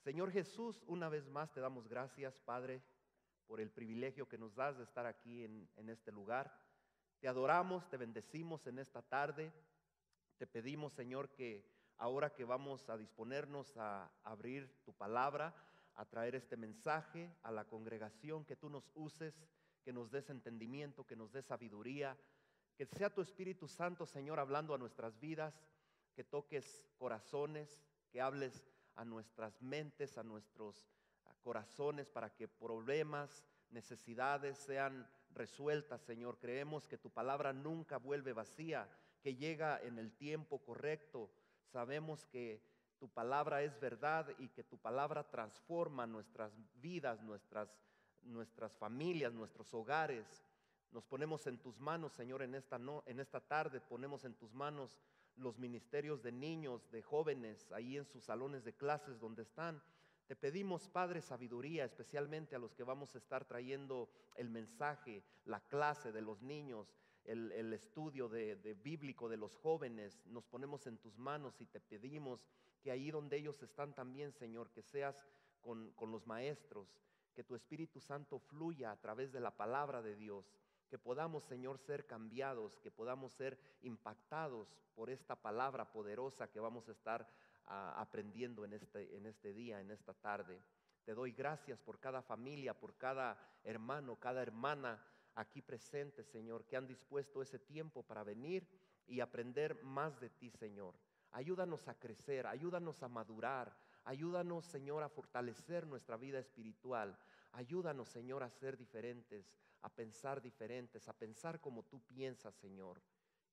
Señor Jesús, una vez más te damos gracias, Padre, por el privilegio que nos das de estar aquí en este lugar. Te adoramos, te bendecimos en esta tarde. Te pedimos, Señor, que ahora que vamos a disponernos a abrir tu palabra, a traer este mensaje a la congregación, que tú nos uses, que nos des entendimiento, que nos des sabiduría, que sea tu Espíritu Santo, Señor, hablando a nuestras vidas, que toques corazones, que hables a nuestras mentes, a nuestros corazones, para que problemas, necesidades sean resueltas, Señor. Creemos que tu palabra nunca vuelve vacía, que llega en el tiempo correcto. Sabemos que tu palabra es verdad y que tu palabra transforma nuestras vidas, nuestras familias, nuestros hogares. Nos ponemos en tus manos, Señor, en esta tarde. Ponemos en tus manos los ministerios de niños, de jóvenes, ahí en sus salones de clases donde están. Te pedimos, Padre, sabiduría, especialmente a los que vamos a estar trayendo el mensaje, la clase de los niños, el estudio de bíblico de los jóvenes. Nos ponemos en tus manos y te pedimos que ahí donde ellos están también, Señor, que seas con los maestros, que tu Espíritu Santo fluya a través de la palabra de Dios, que podamos, Señor, ser cambiados, que podamos ser impactados por esta palabra poderosa que vamos a estar aprendiendo en este día, en esta tarde. Te doy gracias por cada familia, por cada hermano, cada hermana aquí presente, Señor, que han dispuesto ese tiempo para venir y aprender más de ti, Señor. Ayúdanos a crecer, ayúdanos a madurar, ayúdanos, Señor, a fortalecer nuestra vida espiritual. Ayúdanos, Señor, a ser diferentes, a pensar como tú piensas, Señor.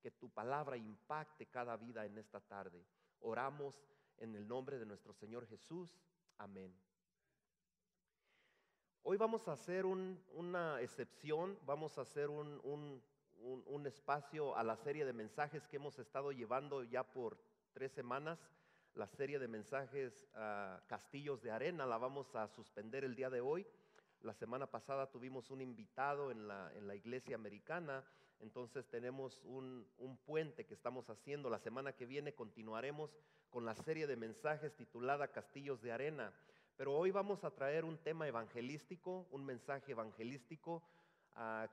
Que tu palabra impacte cada vida en esta tarde. Oramos en el nombre de nuestro Señor Jesús. Amén. Hoy vamos a hacer una excepción, vamos a hacer un espacio a la serie de mensajes que hemos estado llevando ya por 3 semanas. La serie de mensajes Castillos de Arena la vamos a suspender el día de hoy. La semana pasada tuvimos un invitado en la iglesia americana, entonces tenemos un puente que estamos haciendo. La semana que viene continuaremos con la serie de mensajes titulada Castillos de Arena. Pero hoy vamos a traer un tema evangelístico, un mensaje evangelístico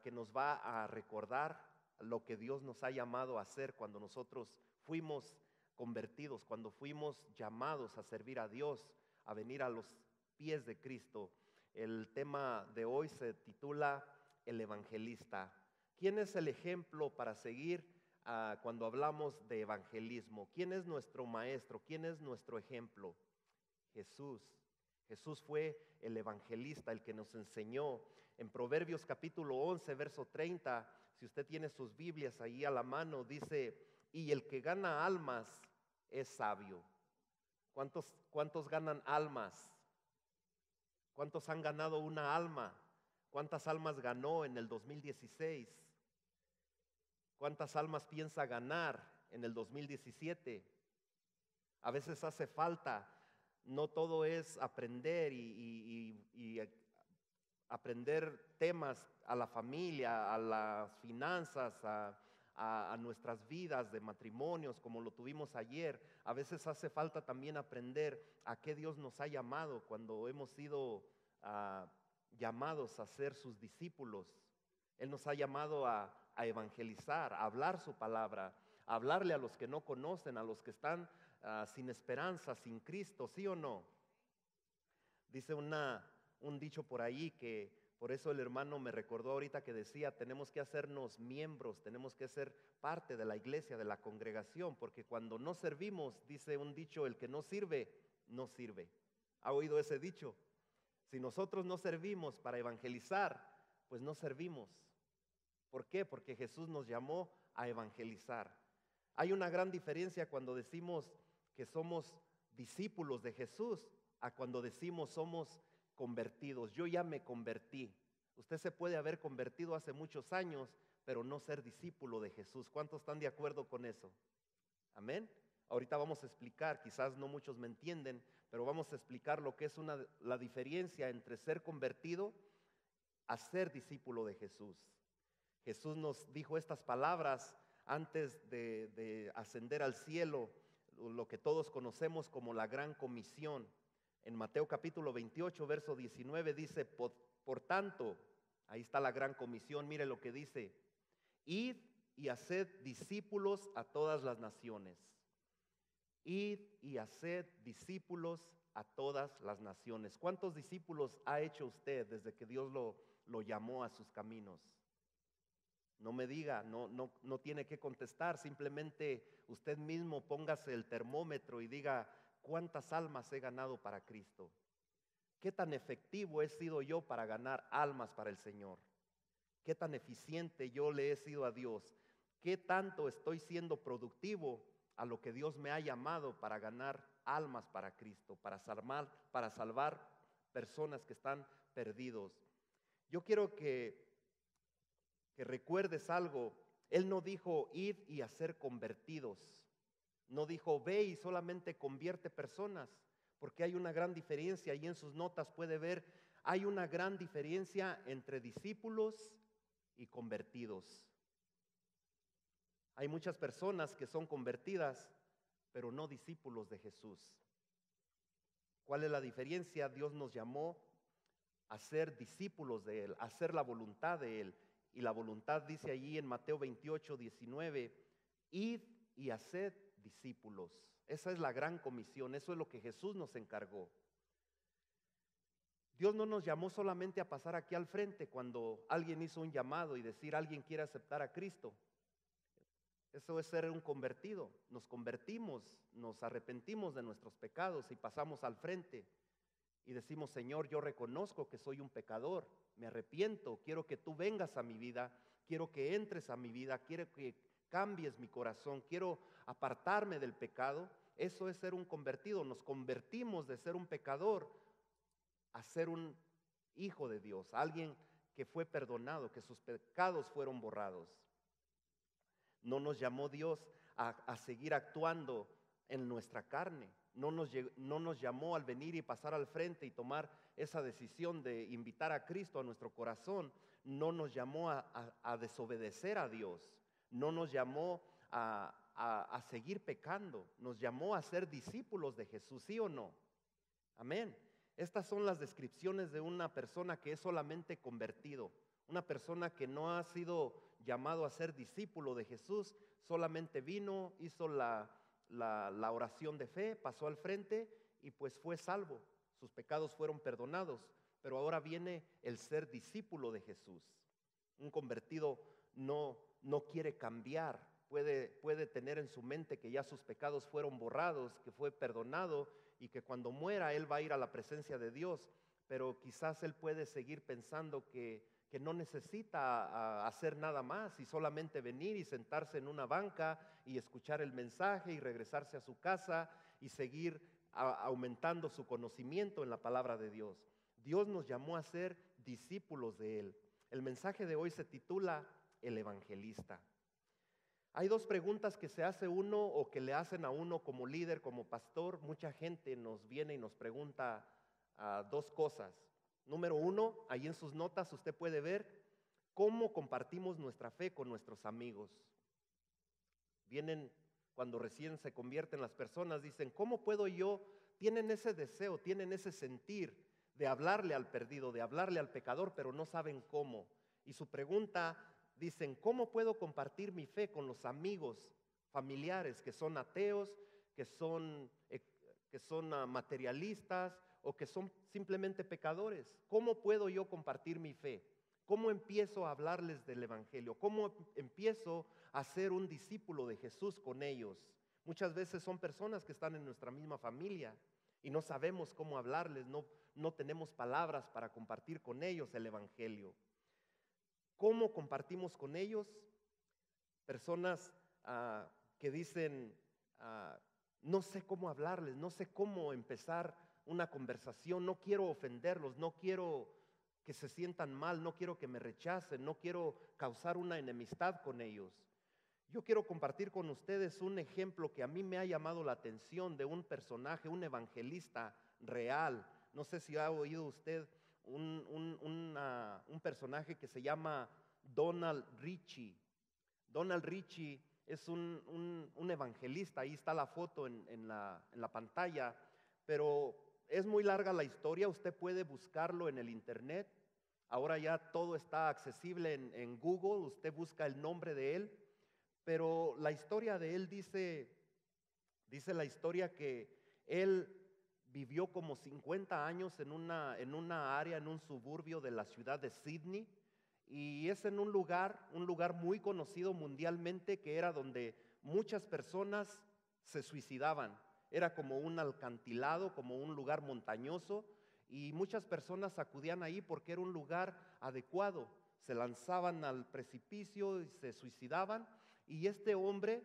que nos va a recordar lo que Dios nos ha llamado a hacer cuando nosotros fuimos convertidos, cuando fuimos llamados a servir a Dios, a venir a los pies de Cristo. El tema de hoy se titula El Evangelista. ¿Quién es el ejemplo para seguir cuando hablamos de evangelismo? ¿Quién es nuestro maestro? ¿Quién es nuestro ejemplo? Jesús. Jesús fue el evangelista, el que nos enseñó. En Proverbios capítulo 11, verso 30, si usted tiene sus Biblias ahí a la mano, dice: y el que gana almas es sabio. ¿Cuántos ganan almas? ¿Cuántos han ganado una alma? ¿Cuántas almas ganó en el 2016? ¿Cuántas almas piensa ganar en el 2017? A veces hace falta. No todo es aprender y aprender temas a la familia, a las finanzas, a nuestras vidas de matrimonios como lo tuvimos ayer. A veces hace falta también aprender a qué Dios nos ha llamado cuando hemos sido llamados a ser sus discípulos. Él nos ha llamado a evangelizar, a hablar su palabra, a hablarle a los que no conocen, a los que están sin esperanza, sin Cristo, ¿sí o no? Dice un dicho por ahí que por eso el hermano me recordó ahorita que decía: tenemos que hacernos miembros, tenemos que ser parte de la iglesia, de la congregación, porque cuando no servimos, dice un dicho, el que no sirve, no sirve. ¿Ha oído ese dicho? Si nosotros no servimos para evangelizar, pues no servimos. ¿Por qué? Porque Jesús nos llamó a evangelizar. Hay una gran diferencia cuando decimos que somos discípulos de Jesús a cuando decimos somos convertidos. Yo ya me convertí. Usted se puede haber convertido hace muchos años, pero no ser discípulo de Jesús. ¿Cuántos están de acuerdo con eso? Amén. Ahorita vamos a explicar, quizás no muchos me entienden, pero vamos a explicar lo que es la diferencia entre ser convertido a ser discípulo de Jesús. Jesús nos dijo estas palabras antes de ascender al cielo, lo que todos conocemos como la gran comisión. En Mateo capítulo 28, verso 19 dice, por tanto, ahí está la gran comisión, mire lo que dice, id y haced discípulos a todas las naciones. Id y haced discípulos a todas las naciones. ¿Cuántos discípulos ha hecho usted desde que Dios lo llamó a sus caminos? No me diga, no tiene que contestar, simplemente usted mismo póngase el termómetro y diga, ¿cuántas almas he ganado para Cristo? ¿Qué tan efectivo he sido yo para ganar almas para el Señor? ¿Qué tan eficiente yo le he sido a Dios? ¿Qué tanto estoy siendo productivo a lo que Dios me ha llamado para ganar almas para Cristo, para salvar personas que están perdidos? Yo quiero que recuerdes algo. Él no dijo id y hacer convertidos. No dijo ve y solamente convierte personas, porque hay una gran diferencia. Ahí en sus notas puede ver, hay una gran diferencia entre discípulos y convertidos. Hay muchas personas que son convertidas, pero no discípulos de Jesús. ¿Cuál es la diferencia? Dios nos llamó a ser discípulos de Él, a hacer la voluntad de Él. Y la voluntad dice allí en Mateo 28, 19, id y haced discípulos. Esa es la gran comisión, eso es lo que Jesús nos encargó. Dios no nos llamó solamente a pasar aquí al frente cuando alguien hizo un llamado y decir alguien quiere aceptar a Cristo. Eso es ser un convertido. Nos convertimos, nos arrepentimos de nuestros pecados y pasamos al frente y decimos, Señor, yo reconozco que soy un pecador, me arrepiento, quiero que tú vengas a mi vida, quiero que entres a mi vida, quiero que cambies mi corazón, quiero apartarme del pecado. Eso es ser un convertido. Nos convertimos de ser un pecador a ser un hijo de Dios, alguien que fue perdonado, que sus pecados fueron borrados. No nos llamó Dios a seguir actuando en nuestra carne. No nos llamó al venir y pasar al frente y tomar esa decisión de invitar a Cristo a nuestro corazón. No nos llamó a desobedecer a Dios. No nos llamó a seguir pecando. Nos llamó a ser discípulos de Jesús, ¿sí o no? Amén. Estas son las descripciones de una persona que es solamente convertido. Una persona que no ha sido llamado a ser discípulo de Jesús, solamente vino, hizo la oración de fe, pasó al frente y pues fue salvo. Sus pecados fueron perdonados, pero ahora viene el ser discípulo de Jesús. Un convertido no quiere cambiar, puede tener en su mente que ya sus pecados fueron borrados, que fue perdonado y que cuando muera él va a ir a la presencia de Dios, pero quizás él puede seguir pensando que no necesita hacer nada más y solamente venir y sentarse en una banca y escuchar el mensaje y regresarse a su casa y seguir aumentando su conocimiento en la palabra de Dios. Dios nos llamó a ser discípulos de Él. El mensaje de hoy se titula El Evangelista. Hay dos preguntas que se hace uno o que le hacen a uno como líder, como pastor. Mucha gente nos viene y nos pregunta dos cosas. Número uno, ahí en sus notas usted puede ver cómo compartimos nuestra fe con nuestros amigos. Vienen cuando recién se convierten las personas, dicen, ¿cómo puedo yo? Tienen ese deseo, tienen ese sentir de hablarle al perdido, de hablarle al pecador, pero no saben cómo. Y su pregunta, dicen, ¿cómo puedo compartir mi fe con los amigos, familiares que son ateos, que son materialistas o que son simplemente pecadores? ¿Cómo puedo yo compartir mi fe? ¿Cómo empiezo a hablarles del Evangelio? ¿Cómo empiezo a ser un discípulo de Jesús con ellos? Muchas veces son personas que están en nuestra misma familia y no sabemos cómo hablarles, no tenemos palabras para compartir con ellos el Evangelio. ¿Cómo compartimos con ellos? Personas que dicen, no sé cómo hablarles, no sé cómo empezar una conversación, no quiero ofenderlos, no quiero que se sientan mal, no quiero que me rechacen, no quiero causar una enemistad con ellos. Yo quiero compartir con ustedes un ejemplo que a mí me ha llamado la atención de un personaje, un evangelista real. No sé si ha oído usted un personaje que se llama Donald Richie. Donald Richie es un evangelista, ahí está la foto en la pantalla, pero es muy larga la historia, usted puede buscarlo en el internet. Ahora ya todo está accesible en Google, usted busca el nombre de él, pero la historia de él dice la historia que él vivió como 50 años en una área, en un suburbio de la ciudad de Sydney, y es en un lugar muy conocido mundialmente, que era donde muchas personas se suicidaban. Era como un acantilado, como un lugar montañoso, y muchas personas acudían ahí porque era un lugar adecuado. Se lanzaban al precipicio y se suicidaban, y este hombre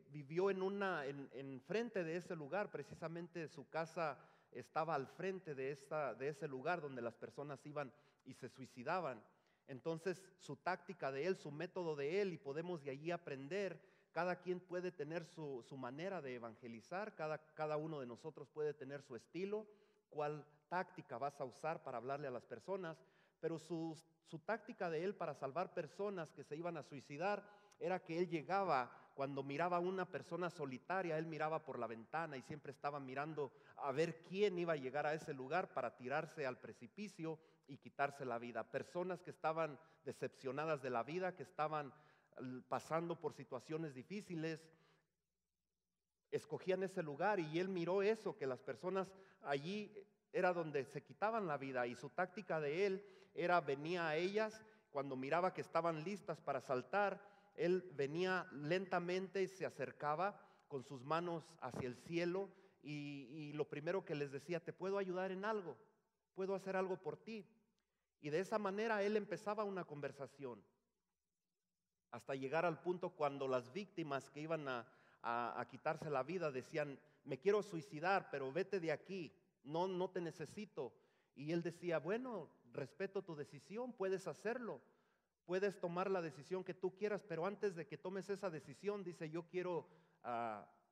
vivió en frente de ese lugar. Precisamente su casa estaba al frente de ese lugar donde las personas iban y se suicidaban. Entonces su táctica de él, su método de él, y podemos de allí aprender. Cada quien puede tener su manera de evangelizar, cada uno de nosotros puede tener su estilo, cuál táctica vas a usar para hablarle a las personas, pero su táctica de él para salvar personas que se iban a suicidar era que él llegaba, cuando miraba a una persona solitaria, él miraba por la ventana y siempre estaba mirando a ver quién iba a llegar a ese lugar para tirarse al precipicio y quitarse la vida. Personas que estaban decepcionadas de la vida, que estaban pasando por situaciones difíciles, escogían ese lugar, y él miró eso, que las personas allí era donde se quitaban la vida, y su táctica de él era, venía a ellas, cuando miraba que estaban listas para saltar, él venía lentamente y se acercaba con sus manos hacia el cielo, y lo primero que les decía: ¿te puedo ayudar en algo? ¿Puedo hacer algo por ti? Y de esa manera él empezaba una conversación, hasta llegar al punto cuando las víctimas que iban a quitarse la vida decían: me quiero suicidar, pero vete de aquí, no te necesito. Y él decía: bueno, respeto tu decisión, puedes hacerlo, puedes tomar la decisión que tú quieras, pero antes de que tomes esa decisión, dice, yo quiero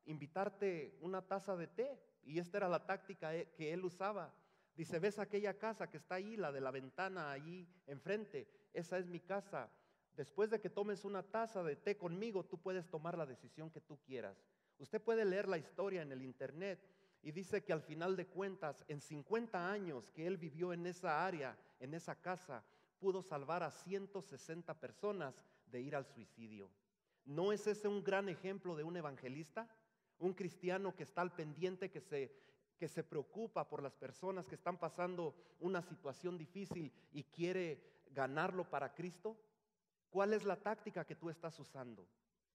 invitarte una taza de té. Y esta era la táctica que él usaba. Dice: ¿ves aquella casa que está ahí, la de la ventana allí enfrente? Esa es mi casa. Después de que tomes una taza de té conmigo, tú puedes tomar la decisión que tú quieras. Usted puede leer la historia en el internet, y dice que al final de cuentas, en 50 años que él vivió en esa área, en esa casa, pudo salvar a 160 personas de ir al suicidio. ¿No es ese un gran ejemplo de un evangelista? Un cristiano que está al pendiente, que se preocupa por las personas que están pasando una situación difícil y quiere ganarlo para Cristo. ¿Cuál es la táctica que tú estás usando?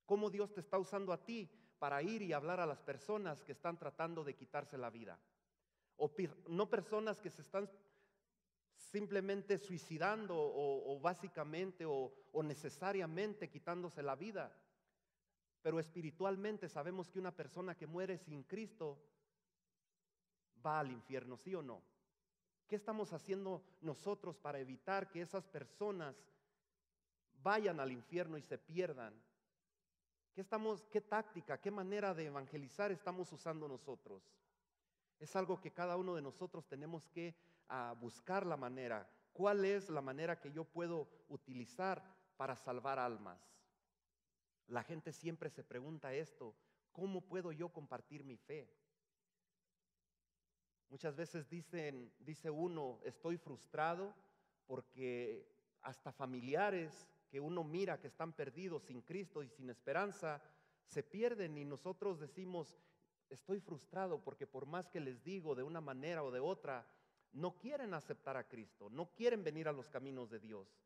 ¿Cómo Dios te está usando a ti para ir y hablar a las personas que están tratando de quitarse la vida? O no personas que se están simplemente suicidando o básicamente o necesariamente quitándose la vida, pero espiritualmente sabemos que una persona que muere sin Cristo va al infierno, ¿sí o no? ¿Qué estamos haciendo nosotros para evitar que esas personas vayan al infierno y se pierdan? ¿Qué táctica, qué manera de evangelizar estamos usando nosotros? Es algo que cada uno de nosotros tenemos que buscar la manera. ¿Cuál es la manera que yo puedo utilizar para salvar almas? La gente siempre se pregunta esto: ¿cómo puedo yo compartir mi fe? Muchas veces dice uno: estoy frustrado porque hasta familiares que uno mira que están perdidos sin Cristo y sin esperanza, se pierden, y nosotros decimos: estoy frustrado porque por más que les digo de una manera o de otra, no quieren aceptar a Cristo, no quieren venir a los caminos de Dios.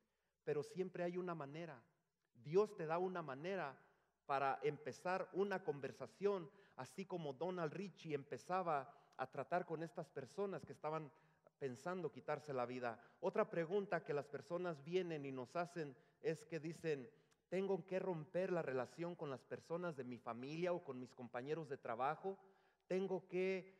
Pero siempre hay una manera. Dios te da una manera para empezar una conversación, así como Donald Richie empezaba a tratar con estas personas que estaban pensando quitarse la vida. Otra pregunta que las personas vienen y nos hacen es que dicen: ¿tengo que romper la relación con las personas de mi familia o con mis compañeros de trabajo? ¿Tengo que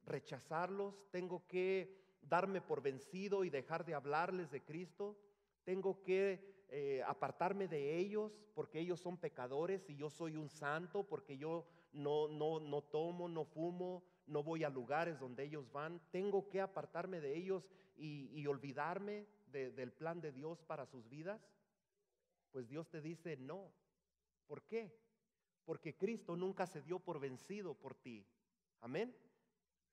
rechazarlos? ¿Tengo que darme por vencido y dejar de hablarles de Cristo? ¿Tengo que apartarme de ellos porque ellos son pecadores y yo soy un santo, porque yo no tomo, no fumo, no voy a lugares donde ellos van? ¿Tengo que apartarme de ellos y olvidarme del plan de Dios para sus vidas? Pues Dios te dice no. ¿Por qué? Porque Cristo nunca se dio por vencido por ti. Amén.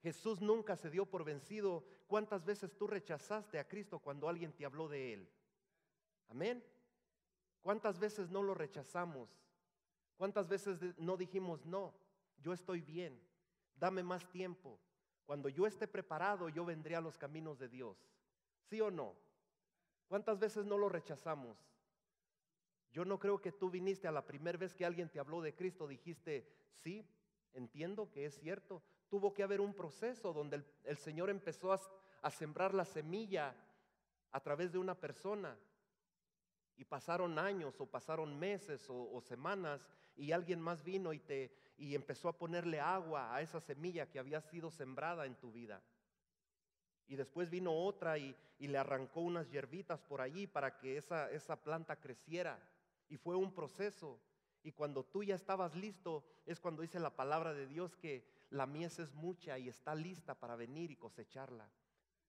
Jesús nunca se dio por vencido. ¿Cuántas veces tú rechazaste a Cristo cuando alguien te habló de Él? Amén. ¿Cuántas veces no lo rechazamos? ¿Cuántas veces no dijimos, no, yo estoy bien, dame más tiempo? Cuando yo esté preparado, yo vendré a los caminos de Dios. ¿Sí o no? ¿Cuántas veces no lo rechazamos? Yo no creo que tú viniste a la primera vez que alguien te habló de Cristo, dijiste, sí, entiendo que es cierto. Tuvo que haber un proceso donde el Señor empezó a sembrar la semilla a través de una persona. Y pasaron años o pasaron meses o semanas y alguien más vino y empezó a ponerle agua a esa semilla que había sido sembrada en tu vida. Y después vino otra y le arrancó unas hierbitas por allí para que esa planta creciera. Y fue un proceso. Y cuando tú ya estabas listo, es cuando dice la palabra de Dios que la mies es mucha y está lista para venir y cosecharla.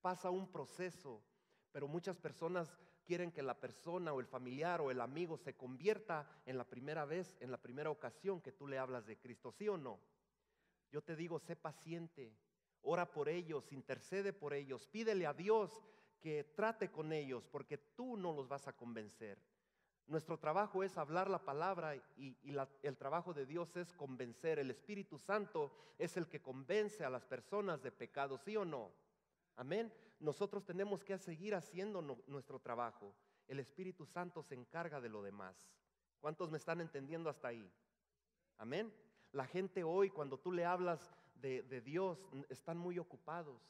Pasa un proceso, pero muchas personas quieren que la persona o el familiar o el amigo se convierta en la primera vez, en la primera ocasión que tú le hablas de Cristo, ¿sí o no? Yo te digo, sé paciente, ora por ellos, intercede por ellos, pídele a Dios que trate con ellos, porque tú no los vas a convencer. Nuestro trabajo es hablar la palabra y el trabajo de Dios es convencer. El Espíritu Santo es el que convence a las personas de pecado, ¿sí o no? Amén. Nosotros tenemos que seguir haciendo nuestro trabajo. El Espíritu Santo se encarga de lo demás. ¿Cuántos me están entendiendo hasta ahí? Amén. La gente hoy, cuando tú le hablas de Dios, están muy ocupados.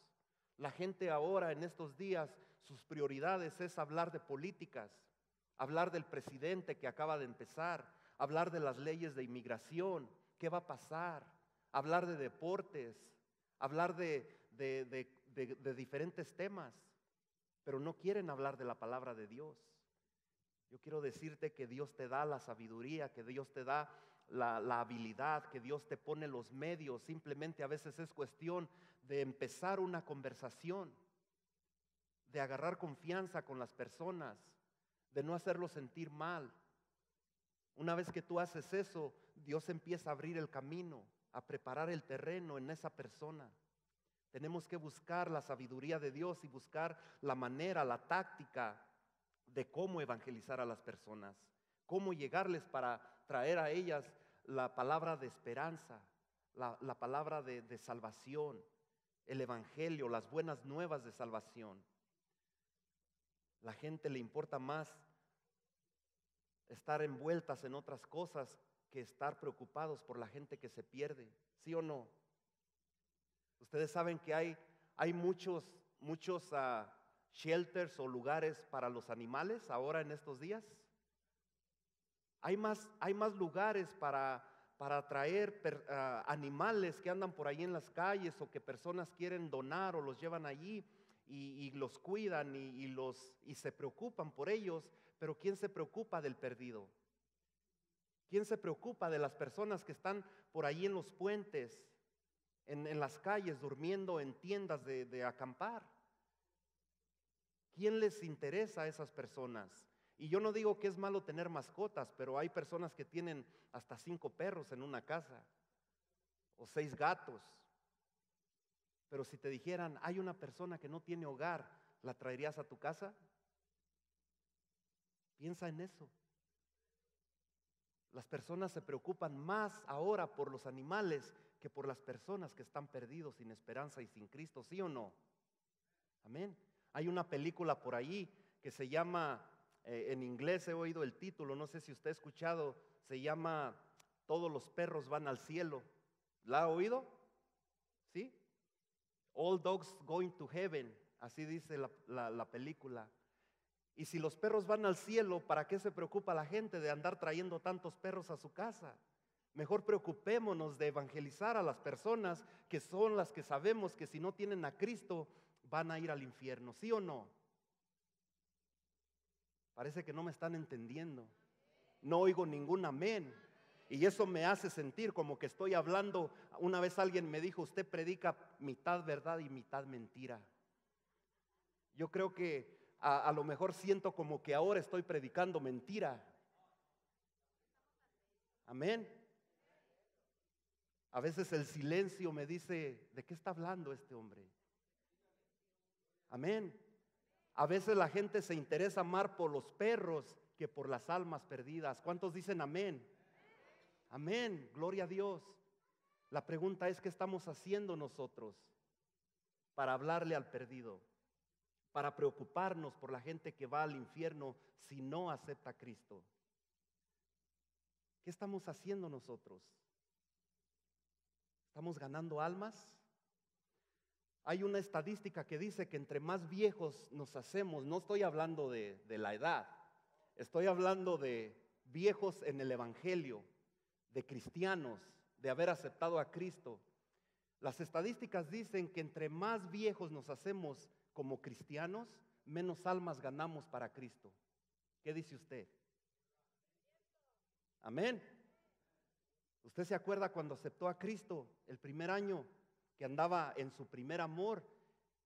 La gente ahora, en estos días, sus prioridades es hablar de políticas, hablar del presidente que acaba de empezar, hablar de las leyes de inmigración, qué va a pasar, hablar de deportes, hablar de diferentes temas, pero no quieren hablar de la palabra de Dios. Yo quiero decirte que Dios te da la sabiduría, que Dios te da la habilidad, que Dios te pone los medios. Simplemente a veces es cuestión de empezar una conversación, de agarrar confianza con las personas, de no hacerlos sentir mal. Una vez que tú haces eso, Dios empieza a abrir el camino, a preparar el terreno en esa persona. Tenemos que buscar la sabiduría de Dios y buscar la manera, la táctica de cómo evangelizar a las personas, cómo llegarles para traer a ellas la palabra de esperanza, la palabra de salvación, el evangelio, las buenas nuevas de salvación. La gente le importa más estar envueltas en otras cosas que estar preocupados por la gente que se pierde, ¿sí o no? Ustedes saben que hay muchos shelters o lugares para los animales ahora en estos días. Hay más lugares para traer animales que andan por ahí en las calles o que personas quieren donar o los llevan allí y los cuidan y se preocupan por ellos. Pero ¿quién se preocupa del perdido? ¿Quién se preocupa de las personas que están por ahí en los puentes, en las calles, durmiendo en tiendas de acampar? ¿Quién les interesa a esas personas? Y yo no digo que es malo tener mascotas, pero hay personas que tienen hasta 5 perros en una casa o 6 gatos. Pero si te dijeran, hay una persona que no tiene hogar, ¿la traerías a tu casa? Piensa en eso. Las personas se preocupan más ahora por los animales que por las personas que están perdidos, sin esperanza y sin Cristo, ¿sí o no? Amén. Hay una película por ahí que se llama, en inglés he oído el título, no sé si usted ha escuchado, se llama Todos los perros van al cielo. ¿La ha oído? ¿Sí? All dogs going to heaven, así dice la película. Y si los perros van al cielo, ¿para qué se preocupa la gente de andar trayendo tantos perros a su casa? Mejor preocupémonos de evangelizar a las personas que son las que sabemos que si no tienen a Cristo van a ir al infierno, ¿sí o no? Parece que no me están entendiendo. No oigo ningún amén. Y eso me hace sentir como que estoy hablando. Una vez alguien me dijo, usted predica mitad verdad y mitad mentira. Yo creo que a lo mejor siento como que ahora estoy predicando mentira. Amén. A veces el silencio me dice, ¿de qué está hablando este hombre? Amén. A veces la gente se interesa más por los perros que por las almas perdidas. ¿Cuántos dicen amén? Amén, gloria a Dios. La pregunta es, ¿qué estamos haciendo nosotros para hablarle al perdido? Para preocuparnos por la gente que va al infierno si no acepta a Cristo. ¿Qué estamos haciendo nosotros? ¿Estamos ganando almas? Hay una estadística que dice que entre más viejos nos hacemos, no estoy hablando de la edad, estoy hablando de viejos en el evangelio, de cristianos, de haber aceptado a Cristo. Las estadísticas dicen que entre más viejos nos hacemos como cristianos, menos almas ganamos para Cristo. ¿Qué dice usted? Amén. ¿Usted se acuerda cuando aceptó a Cristo el primer año, que andaba en su primer amor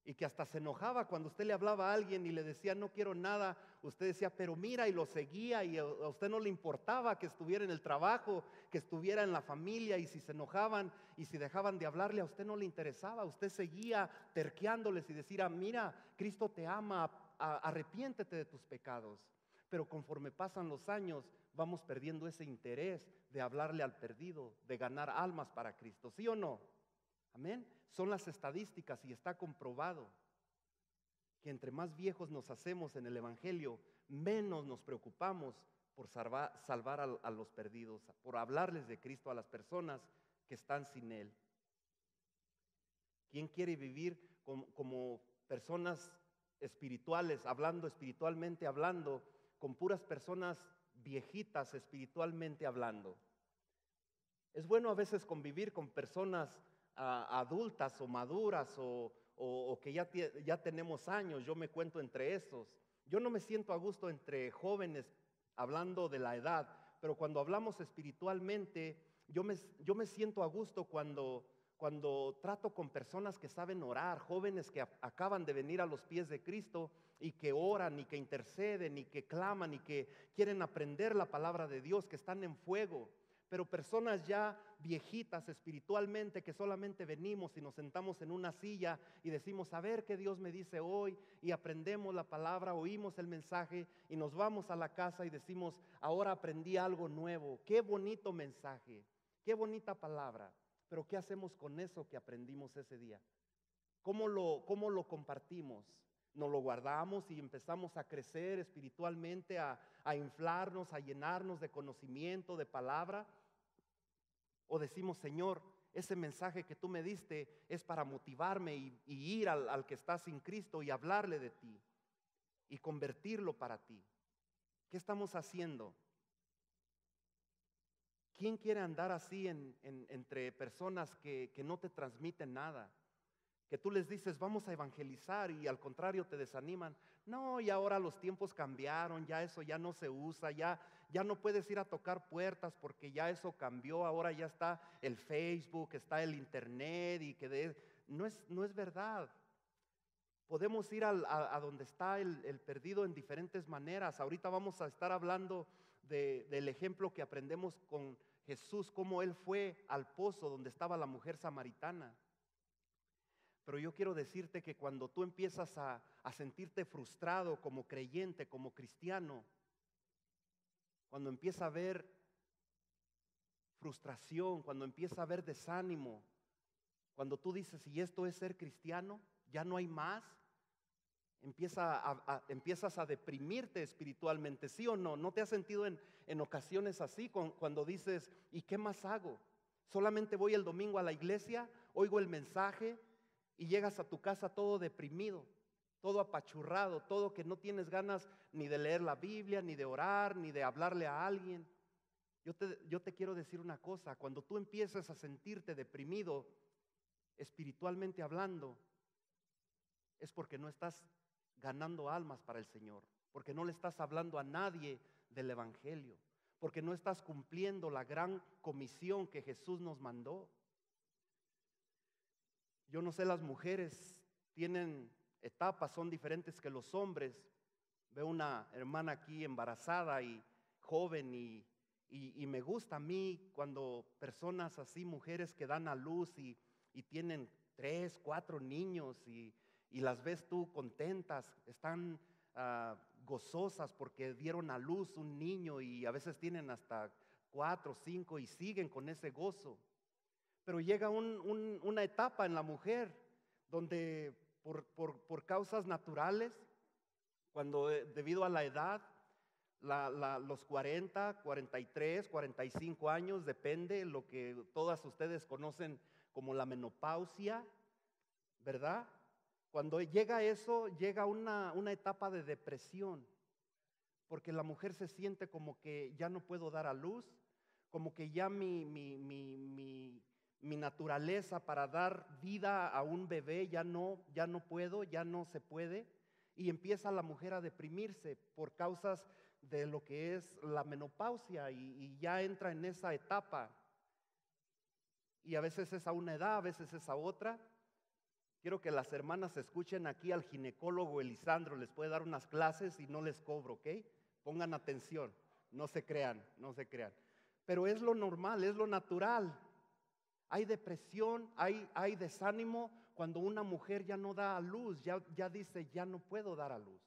y que hasta se enojaba cuando usted le hablaba a alguien y le decía no quiero nada? Usted decía pero mira, y lo seguía, y a usted no le importaba que estuviera en el trabajo, que estuviera en la familia, y si se enojaban y si dejaban de hablarle, a usted no le interesaba. Usted seguía terqueándoles y decía mira, Cristo te ama, arrepiéntete de tus pecados. Pero conforme pasan los años vamos perdiendo ese interés de hablarle al perdido, de ganar almas para Cristo. ¿Sí o no? Amén. Son las estadísticas y está comprobado que entre más viejos nos hacemos en el evangelio, menos nos preocupamos por salvar a los perdidos, por hablarles de Cristo a las personas que están sin Él. ¿Quién quiere vivir como personas espirituales, hablando espiritualmente, hablando con puras personas viejitas espiritualmente hablando? Es bueno a veces convivir con personas adultas o maduras o que ya tenemos años. Yo me cuento entre esos. Yo no me siento a gusto entre jóvenes hablando de la edad, pero cuando hablamos espiritualmente, yo me siento a gusto cuando trato con personas que saben orar, jóvenes que acaban de venir a los pies de Cristo y que oran y que interceden y que claman y que quieren aprender la palabra de Dios, que están en fuego. Pero personas ya viejitas espiritualmente que solamente venimos y nos sentamos en una silla y decimos a ver qué Dios me dice hoy, y aprendemos la palabra, oímos el mensaje y nos vamos a la casa y decimos ahora aprendí algo nuevo. Qué bonito mensaje, qué bonita palabra, pero ¿qué hacemos con eso que aprendimos ese día? ¿Cómo lo compartimos? ¿Nos lo guardamos y empezamos a crecer espiritualmente, a inflarnos, a llenarnos de conocimiento, de palabra? ¿O decimos, Señor, ese mensaje que tú me diste es para motivarme y ir al que está sin Cristo y hablarle de ti y convertirlo para ti? ¿Qué estamos haciendo? ¿Quién quiere andar así entre personas que no te transmiten nada? Que tú les dices, vamos a evangelizar, y al contrario te desaniman. No, y ahora los tiempos cambiaron, ya eso ya no se usa, ya no puedes ir a tocar puertas porque ya eso cambió, ahora ya está el Facebook, está el internet, y no es verdad. Podemos ir a donde está el perdido en diferentes maneras. Ahorita vamos a estar hablando del ejemplo que aprendemos con Jesús, cómo Él fue al pozo donde estaba la mujer samaritana. Pero yo quiero decirte que cuando tú empiezas a sentirte frustrado como creyente, como cristiano, cuando empieza a haber frustración, cuando empieza a haber desánimo, cuando tú dices, ¿y esto es ser cristiano? ¿Ya no hay más? Empiezas a deprimirte espiritualmente, ¿sí o no? ¿No te has sentido en ocasiones así cuando dices, ¿y qué más hago? Solamente voy el domingo a la iglesia, oigo el mensaje y llegas a tu casa todo deprimido, todo apachurrado, todo que no tienes ganas ni de leer la Biblia, ni de orar, ni de hablarle a alguien. Yo te quiero decir una cosa: cuando tú empiezas a sentirte deprimido, espiritualmente hablando, es porque no estás ganando almas para el Señor, porque no le estás hablando a nadie del evangelio, porque no estás cumpliendo la gran comisión que Jesús nos mandó. Yo no sé, las mujeres tienen etapas, son diferentes que los hombres. Veo una hermana aquí embarazada y joven y Y me gusta a mí cuando personas así, mujeres que dan a luz y tienen 3, 4 niños y las ves tú contentas, están gozosas porque dieron a luz un niño y a veces tienen hasta 4, 5 y siguen con ese gozo. Pero llega una etapa en la mujer donde por causas naturales, cuando debido a la edad, los 40, 43, 45 años, depende, lo que todas ustedes conocen como la menopausia, ¿verdad? Cuando llega eso, llega una etapa de depresión, porque la mujer se siente como que ya no puedo dar a luz, como que ya mi naturaleza para dar vida a un bebé ya no puedo, ya no se puede, y empieza la mujer a deprimirse por causas de lo que es la menopausia y ya entra en esa etapa. Y a veces es a una edad, a veces es a otra. Quiero que las hermanas escuchen aquí al ginecólogo Elisandro, les puede dar unas clases y no les cobro, ¿ok? Pongan atención, no se crean, no se crean. Pero es lo normal, es lo natural. Hay depresión, hay desánimo cuando una mujer ya no da a luz, ya dice, ya no puedo dar a luz.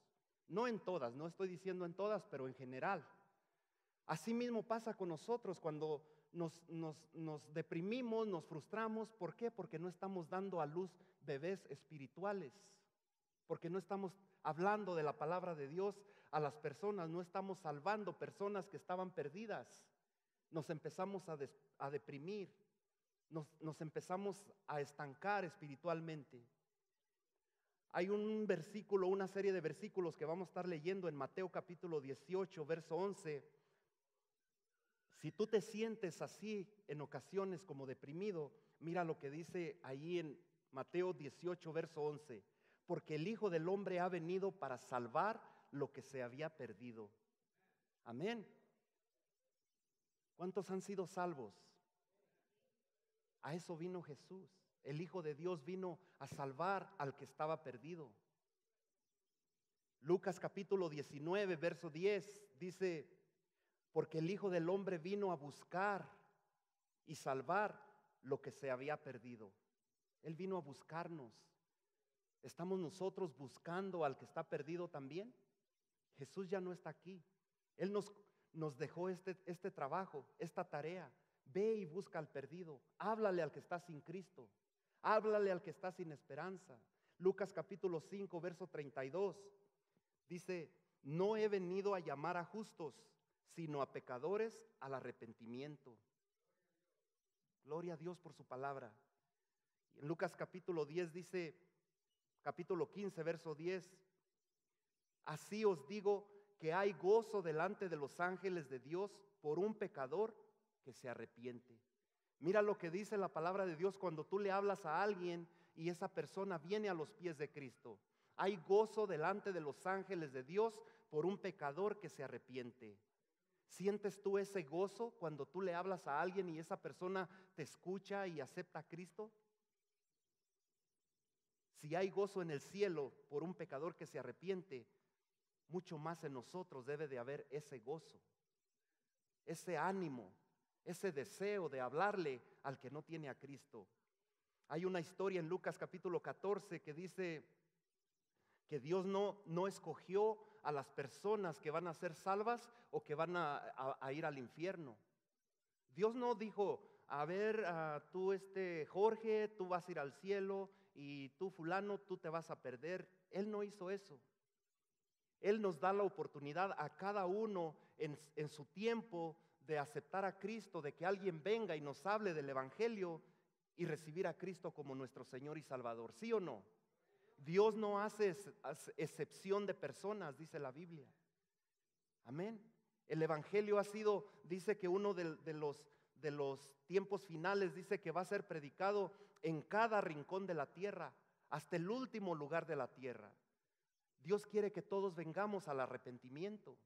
No en todas, no estoy diciendo en todas, pero en general. Así mismo pasa con nosotros cuando nos deprimimos, nos frustramos. ¿Por qué? Porque no estamos dando a luz bebés espirituales, porque no estamos hablando de la palabra de Dios a las personas, no estamos salvando personas que estaban perdidas. Nos empezamos a deprimir, nos empezamos a estancar espiritualmente. Hay un versículo, una serie de versículos que vamos a estar leyendo en Mateo capítulo 18, verso 11. Si tú te sientes así en ocasiones como deprimido, mira lo que dice ahí en Mateo 18, verso 11. Porque el Hijo del Hombre ha venido para salvar lo que se había perdido. Amén. ¿Cuántos han sido salvos? A eso vino Jesús. El Hijo de Dios vino a salvar al que estaba perdido. Lucas capítulo 19, verso 10 dice: porque el Hijo del Hombre vino a buscar y salvar lo que se había perdido. Él vino a buscarnos. ¿Estamos nosotros buscando al que está perdido también? Jesús ya no está aquí. Él nos dejó este trabajo, esta tarea. Ve y busca al perdido. Háblale al que está sin Cristo. Háblale al que está sin esperanza. Lucas capítulo 5, verso 32. Dice: no he venido a llamar a justos, sino a pecadores al arrepentimiento. Gloria a Dios por su palabra. En Lucas capítulo 10 dice, capítulo 15, verso 10: así os digo que hay gozo delante de los ángeles de Dios por un pecador que se arrepiente. Mira lo que dice la palabra de Dios cuando tú le hablas a alguien y esa persona viene a los pies de Cristo. Hay gozo delante de los ángeles de Dios por un pecador que se arrepiente. ¿Sientes tú ese gozo cuando tú le hablas a alguien y esa persona te escucha y acepta a Cristo? Si hay gozo en el cielo por un pecador que se arrepiente, mucho más en nosotros debe de haber ese gozo, ese ánimo, ese deseo de hablarle al que no tiene a Cristo. Hay una historia en Lucas capítulo 14 que dice que Dios no escogió a las personas que van a ser salvas o que van a ir al infierno. Dios no dijo: a ver, tú Jorge, tú vas a ir al cielo, y tú fulano, tú te vas a perder. Él no hizo eso. Él nos da la oportunidad a cada uno en su tiempo de aceptar a Cristo, de que alguien venga y nos hable del evangelio y recibir a Cristo como nuestro Señor y Salvador. ¿Sí o no? Dios no hace excepción de personas, dice la Biblia. Amén. El evangelio dice que uno de los tiempos finales, dice que va a ser predicado en cada rincón de la tierra, hasta el último lugar de la tierra. Dios quiere que todos vengamos al arrepentimiento.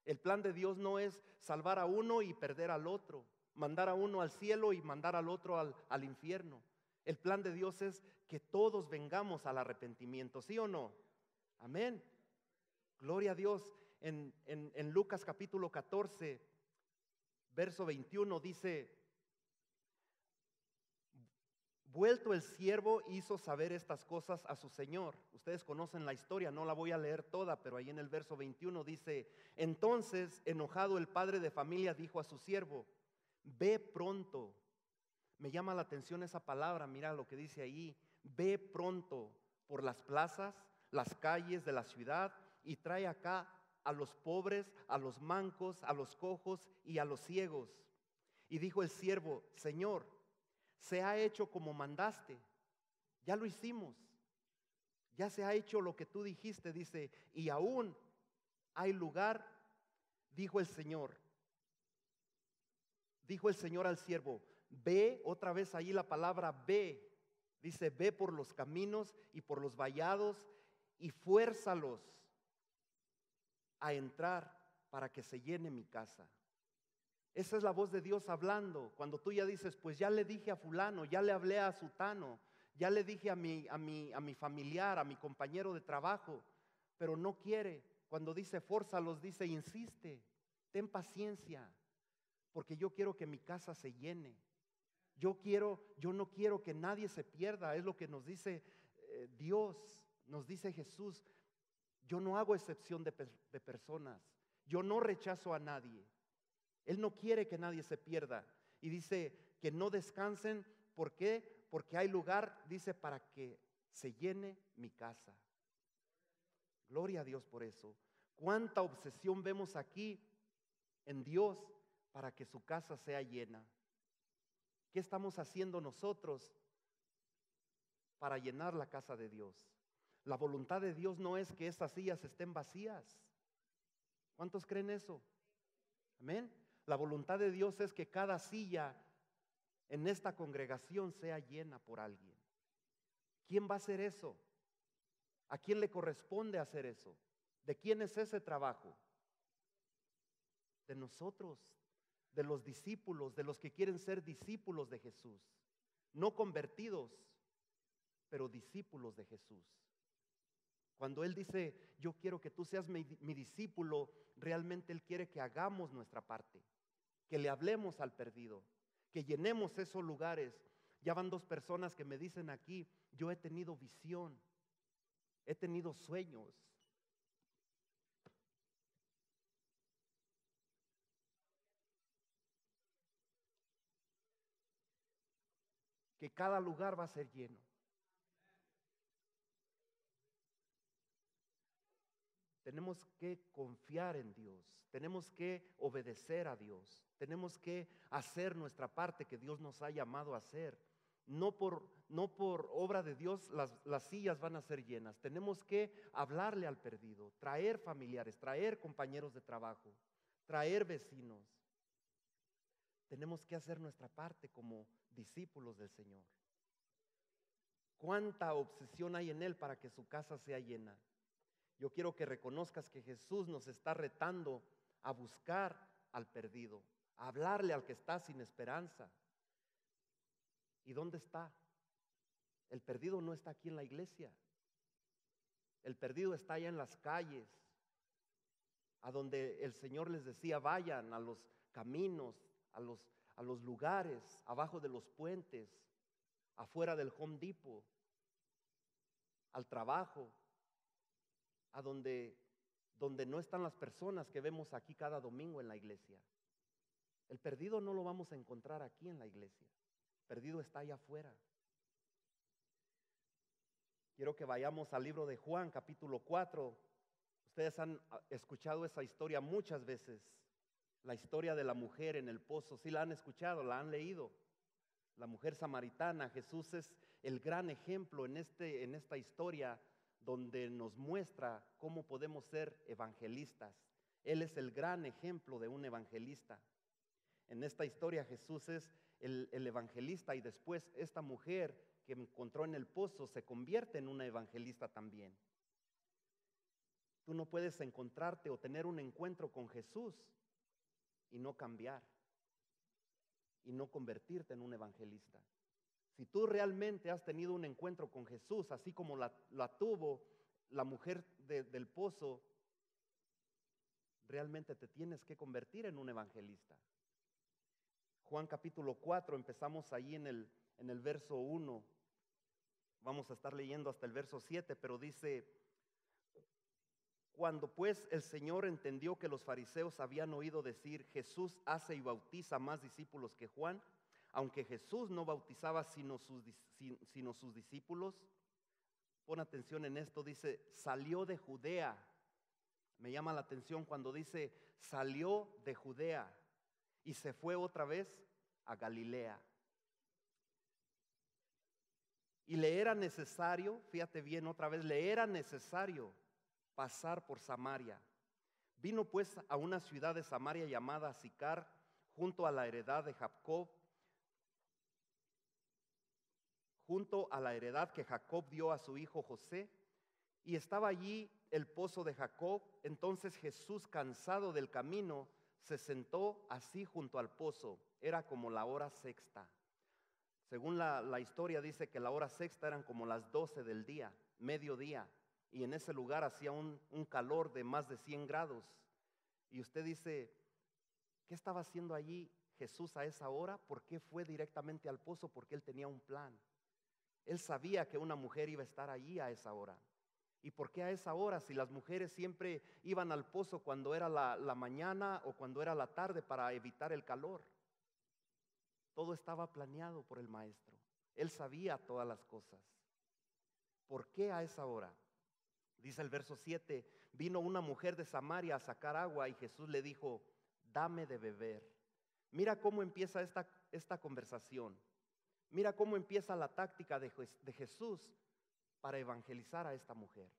El plan de Dios no es salvar a uno y perder al otro, mandar a uno al cielo y mandar al otro al infierno. El plan de Dios es que todos vengamos al arrepentimiento, ¿sí o no? Amén. Gloria a Dios. En Lucas capítulo 14 verso 21 dice: vuelto el siervo hizo saber estas cosas a su señor. Ustedes conocen la historia, no la voy a leer toda, pero ahí en el verso 21 dice: entonces, enojado, el padre de familia dijo a su siervo: ve pronto. Me llama la atención esa palabra, mira lo que dice ahí: ve pronto por las plazas, las calles de la ciudad, y trae acá a los pobres, a los mancos, a los cojos y a los ciegos. Y dijo el siervo: Señor, se ha hecho como mandaste. Ya lo hicimos. Ya se ha hecho lo que tú dijiste. Dice: y aún hay lugar. Dijo el Señor al siervo: ve, otra vez ahí la palabra ve. Dice: ve por los caminos y por los vallados y fuérzalos a entrar para que se llene mi casa. Esa es la voz de Dios hablando. Cuando tú ya dices: pues ya le dije a fulano, ya le hablé a sutano, ya le dije a mi familiar, a mi compañero de trabajo, pero no quiere. Cuando dice fórzalos, dice: insiste, ten paciencia, porque yo quiero que mi casa se llene. Yo no quiero que nadie se pierda. Es lo que nos dice Dios, nos dice Jesús. Yo no hago excepción de personas. Yo no rechazo a nadie. Él no quiere que nadie se pierda. Y dice que no descansen. ¿Por qué? Porque hay lugar, dice, para que se llene mi casa. Gloria a Dios por eso. Cuánta obsesión vemos aquí en Dios para que su casa sea llena. ¿Qué estamos haciendo nosotros para llenar la casa de Dios? La voluntad de Dios no es que esas sillas estén vacías. ¿Cuántos creen eso? Amén. La voluntad de Dios es que cada silla en esta congregación sea llena por alguien. ¿Quién va a hacer eso? ¿A quién le corresponde hacer eso? ¿De quién es ese trabajo? De nosotros, de los discípulos, de los que quieren ser discípulos de Jesús. No convertidos, pero discípulos de Jesús. Cuando Él dice: yo quiero que tú seas mi discípulo, realmente Él quiere que hagamos nuestra parte, que le hablemos al perdido, que llenemos esos lugares. Ya van 2 personas que me dicen aquí: yo he tenido visión, he tenido sueños. Que cada lugar va a ser lleno. Tenemos que confiar en Dios, tenemos que obedecer a Dios, tenemos que hacer nuestra parte que Dios nos ha llamado a hacer. No por obra de Dios las sillas van a ser llenas. Tenemos que hablarle al perdido, traer familiares, traer compañeros de trabajo, traer vecinos. Tenemos que hacer nuestra parte como discípulos del Señor. ¿Cuánta obsesión hay en Él para que su casa sea llena? Yo quiero que reconozcas que Jesús nos está retando a buscar al perdido, a hablarle al que está sin esperanza. ¿Y dónde está? El perdido no está aquí en la iglesia. El perdido está allá en las calles, a donde el Señor les decía: vayan a los caminos, a los lugares, abajo de los puentes, afuera del Home Depot, al trabajo, a donde no están las personas que vemos aquí cada domingo en la iglesia. El perdido no lo vamos a encontrar aquí en la iglesia. El perdido está allá afuera. Quiero que vayamos al libro de Juan, capítulo 4. Ustedes han escuchado esa historia muchas veces. La historia de la mujer en el pozo. ¿Sí la han escuchado? ¿La han leído? La mujer samaritana. Jesús es el gran ejemplo en esta historia, donde nos muestra cómo podemos ser evangelistas. Él es el gran ejemplo de un evangelista. En esta historia Jesús es el evangelista, y después esta mujer que encontró en el pozo se convierte en una evangelista también. Tú no puedes encontrarte o tener un encuentro con Jesús y no cambiar y no convertirte en un evangelista. Si tú realmente has tenido un encuentro con Jesús, así como la tuvo la mujer del pozo, realmente te tienes que convertir en un evangelista. Juan capítulo 4, empezamos ahí en el verso 1. Vamos a estar leyendo hasta el verso 7, pero dice: cuando pues el Señor entendió que los fariseos habían oído decir, Jesús hace y bautiza más discípulos que Juan, aunque Jesús no bautizaba sino sus discípulos. Pon atención en esto, dice, salió de Judea. Me llama la atención cuando dice, salió de Judea y se fue otra vez a Galilea. Y le era necesario, fíjate bien otra vez, le era necesario pasar por Samaria. Vino pues a una ciudad de Samaria llamada Sicar, junto a la heredad de Jacob, junto a la heredad que Jacob dio a su hijo José, y estaba allí el pozo de Jacob. Entonces Jesús, cansado del camino, se sentó así junto al pozo. Era como la hora sexta. Según la historia dice que la hora sexta eran como las 12 del día, mediodía, y en ese lugar hacía un calor de más de 100 grados. Y usted dice, ¿qué estaba haciendo allí Jesús a esa hora? ¿Por qué fue directamente al pozo? Porque él tenía un plan. Él sabía que una mujer iba a estar allí a esa hora. ¿Y por qué a esa hora? Si las mujeres siempre iban al pozo cuando era la mañana o cuando era la tarde para evitar el calor. Todo estaba planeado por el maestro. Él sabía todas las cosas. ¿Por qué a esa hora? Dice el verso 7, vino una mujer de Samaria a sacar agua y Jesús le dijo, dame de beber. Mira cómo empieza esta conversación. Mira cómo empieza la táctica de Jesús para evangelizar a esta mujer.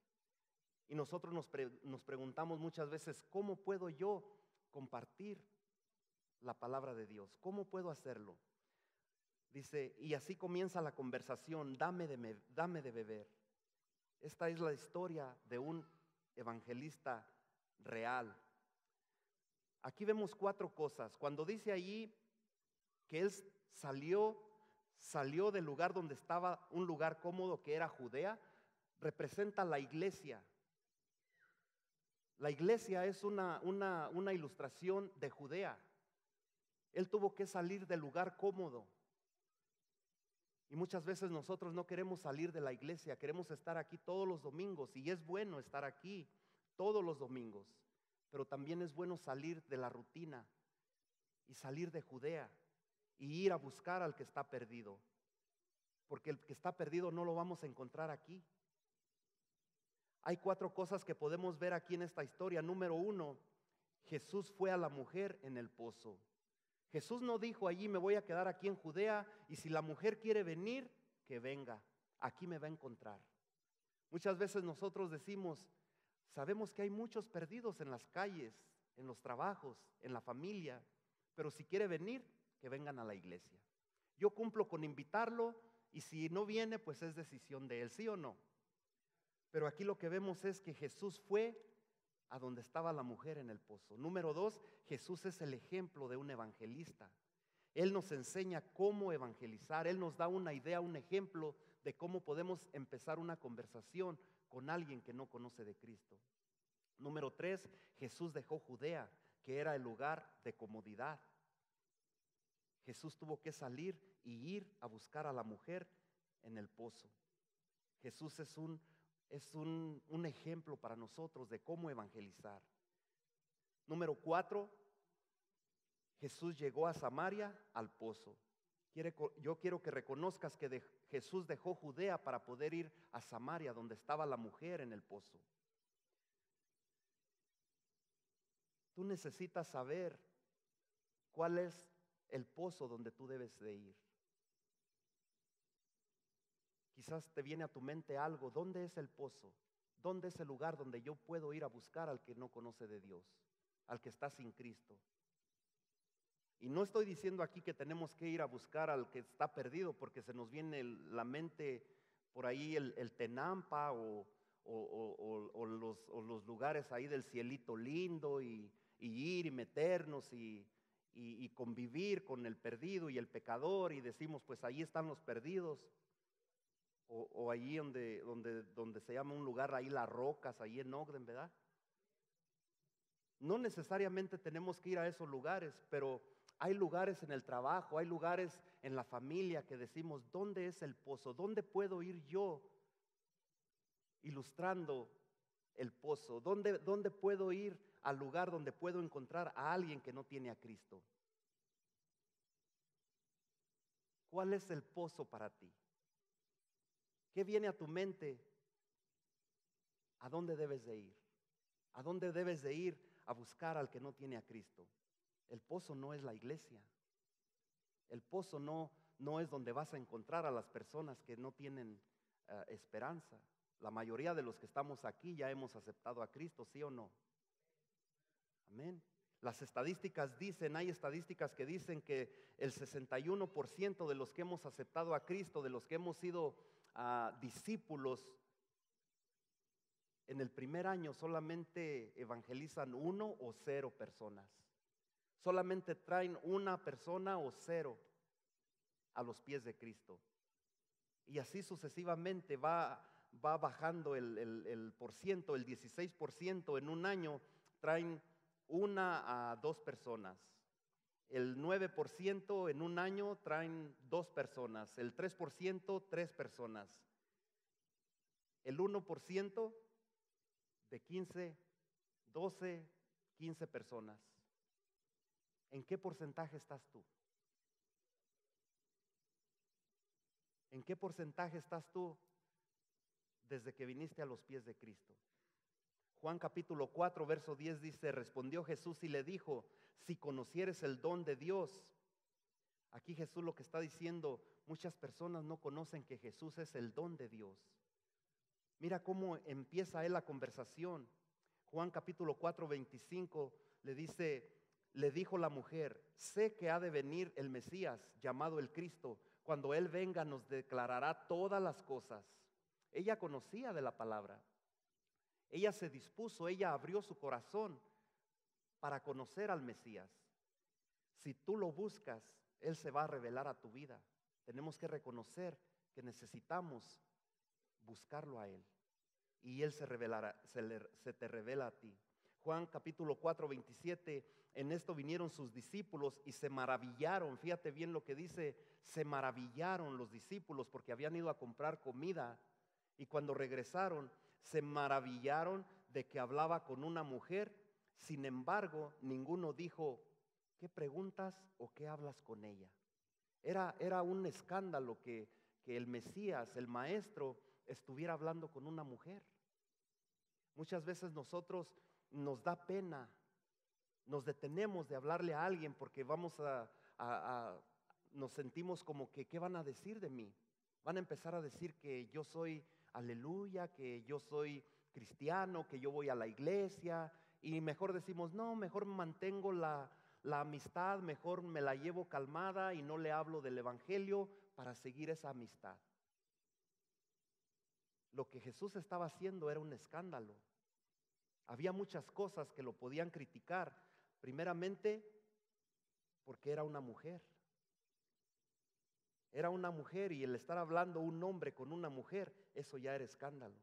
Y nosotros nos preguntamos muchas veces, ¿cómo puedo yo compartir la palabra de Dios? ¿Cómo puedo hacerlo? Dice, y así comienza la conversación, dame de beber. Esta es la historia de un evangelista real. Aquí vemos 4 cosas. Cuando dice allí que él salió del lugar donde estaba, un lugar cómodo que era Judea, representa la iglesia. La iglesia es una ilustración de Judea. Él tuvo que salir del lugar cómodo. Y muchas veces nosotros no queremos salir de la iglesia, queremos estar aquí todos los domingos. Y es bueno estar aquí todos los domingos, pero también es bueno salir de la rutina y salir de Judea y ir a buscar al que está perdido. Porque el que está perdido no lo vamos a encontrar aquí. Hay 4 cosas que podemos ver aquí en esta historia. Número 1, Jesús fue a la mujer en el pozo. Jesús no dijo allí, me voy a quedar aquí en Judea y si la mujer quiere venir, que venga, aquí me va a encontrar. Muchas veces nosotros decimos, sabemos que hay muchos perdidos en las calles, en los trabajos, en la familia, pero si quiere venir, que vengan a la iglesia. Yo cumplo con invitarlo y si no viene, pues es decisión de él, ¿sí o no? Pero aquí lo que vemos es que Jesús fue a donde estaba la mujer en el pozo. Número 2, Jesús es el ejemplo de un evangelista. Él nos enseña cómo evangelizar. Él nos da una idea, un ejemplo de cómo podemos empezar una conversación con alguien que no conoce de Cristo. Número 3, Jesús dejó Judea, que era el lugar de comodidad. Jesús tuvo que salir y ir a buscar a la mujer en el pozo. Jesús es un ejemplo para nosotros de cómo evangelizar. Número 4, Jesús llegó a Samaria al pozo. Yo quiero que reconozcas que Jesús dejó Judea para poder ir a Samaria, donde estaba la mujer en el pozo. Tú necesitas saber cuál es el pozo donde tú debes de ir. Quizás te viene a tu mente algo, ¿dónde es el pozo? ¿Dónde es el lugar donde yo puedo ir a buscar al que no conoce de Dios, al que está sin Cristo? Y no estoy diciendo aquí que tenemos que ir a buscar al que está perdido, porque se nos viene la mente por ahí el Tenampa o los lugares ahí del cielito lindo y ir y meternos y convivir con el perdido y el pecador y decimos, pues ahí están los perdidos. O allí donde se llama un lugar, ahí Las Rocas, ahí en Ogden, ¿verdad? No necesariamente tenemos que ir a esos lugares, pero hay lugares en el trabajo, hay lugares en la familia que decimos, ¿dónde es el pozo? ¿Dónde puedo ir yo ilustrando el pozo? ¿Dónde puedo ir al lugar donde puedo encontrar a alguien que no tiene a Cristo? ¿Cuál es el pozo para ti? ¿Qué viene a tu mente? ¿A dónde debes de ir? ¿A dónde debes de ir a buscar al que no tiene a Cristo? El pozo no es la iglesia. El pozo no es donde vas a encontrar a las personas que no tienen esperanza. La mayoría de los que estamos aquí ya hemos aceptado a Cristo, ¿sí o no? Amén. Las estadísticas dicen, hay estadísticas que dicen que el 61% de los que hemos aceptado a Cristo, de los que hemos sido discípulos, en el primer año solamente evangelizan 1 o 0 personas. Solamente traen 1 persona o 0 a los pies de Cristo. Y así sucesivamente va bajando el por ciento, el 16% en un año traen 1 a 2 personas. El 9% en un año traen 2 personas. El 3%, 3 personas. El 1% de 15, 12, 15 personas. ¿En qué porcentaje estás tú? ¿En qué porcentaje estás tú desde que viniste a los pies de Cristo? Juan capítulo 4, verso 10 dice, respondió Jesús y le dijo, si conocieres el don de Dios. Aquí Jesús lo que está diciendo, muchas personas no conocen que Jesús es el don de Dios. Mira cómo empieza él la conversación. Juan capítulo 4, 25 le dice, le dijo la mujer, sé que ha de venir el Mesías, llamado el Cristo. Cuando Él venga nos declarará todas las cosas. Ella conocía de la palabra. Ella se dispuso, ella abrió su corazón para conocer al Mesías. Si tú lo buscas, Él se va a revelar a tu vida. Tenemos que reconocer que necesitamos buscarlo a Él. Y Él se revelará, se te revela a ti. Juan capítulo 4, 27, en esto vinieron sus discípulos y se maravillaron. Fíjate bien lo que dice, se maravillaron los discípulos porque habían ido a comprar comida. Y cuando regresaron, se maravillaron de que hablaba con una mujer. Sin embargo, ninguno dijo, ¿qué preguntas o qué hablas con ella? Era un escándalo que el Mesías, el Maestro, estuviera hablando con una mujer. Muchas veces nosotros nos da pena, nos detenemos de hablarle a alguien porque nos sentimos como que, ¿qué van a decir de mí? Van a empezar a decir que yo soy aleluya, que yo soy cristiano, que yo voy a la iglesia, y mejor decimos, no, mejor mantengo la amistad, mejor me la llevo calmada y no le hablo del evangelio para seguir esa amistad. Lo que Jesús estaba haciendo era un escándalo. Había muchas cosas que lo podían criticar. Primeramente, porque era una mujer. Era una mujer y el estar hablando un hombre con una mujer, eso ya era escándalo.